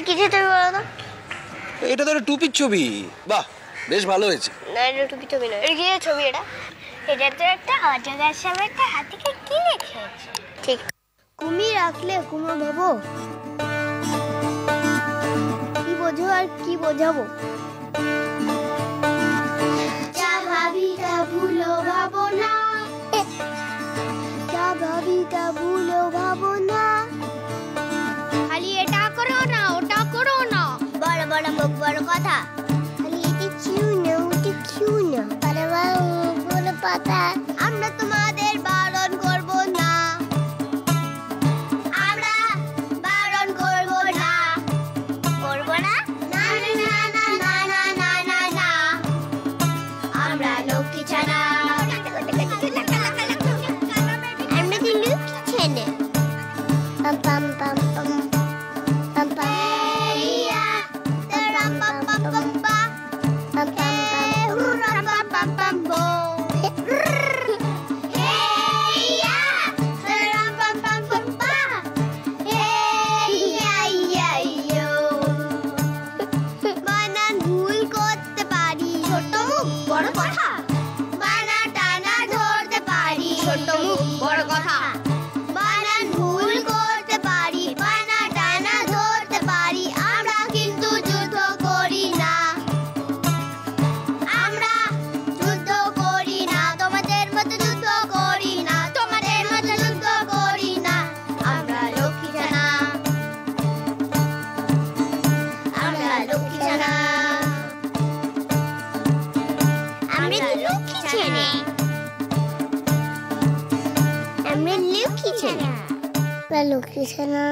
কিসে ছবি বলো তো? এটা তো একটা টুপির ছবি। বাহ, বেশ ভালো হয়েছে। না, এটা টুপির ছবি নয়। এটা কিসের ছবি? এটা তো একটা অজগর সাপের একটা হাতিকে কি লিখেছে? ঠিক। কুমির আঁকলে কুমড়ো ভাবো, কি বোঝো আর কি বোঝাবো? যা ভাবি তা ভুলো ভাবো না, যা ভাবি তা ভুলো ভাবো না, খালি এটা করো না ওটা করো না, বড় বড় মুখ বড় কথা, খালি এটা কিউ না ওটা কিউ না, বড় বড় পাতা। আমরা তোমাদের বারণ করব না, আমরা বারণ করব না, করব না, না না না না না না না না, আমরা লক্ষ্মী ছানা, আমরা কি লক্ষ্মী ছেলে। পাম পাম পাম পাম পাম পাম ইয়া তারাম পাম পাম পাম পাম পাম পাম রাম পাম পাম পাম বো হে ইয়া তারাম পাম পাম পাম পাম হে ইয়া ইয়া ইয়ো। বানান ভুল করতে পারি, ছোট মুখ বড় কথা, বানা টানা ধরতে পারি, ছোট মুখ বড় কথা, বানান ভুল করতে পারি, বানা টানা ধরতে পারি, আমরা কিন্তু যুদ্ধ করি না, আমরা যুদ্ধ করি না, তোমাদের মতো যুদ্ধ করি না, তোমাদের মতো যুদ্ধ করি না, আমরা লক্ষ্মী ছানা, আমরা লক্ষ্মী ছানা, আমরা লক্ষ্মী ছেলে, আমরা লক্ষ্মী ছানা, লক্ষ্মী ছানা।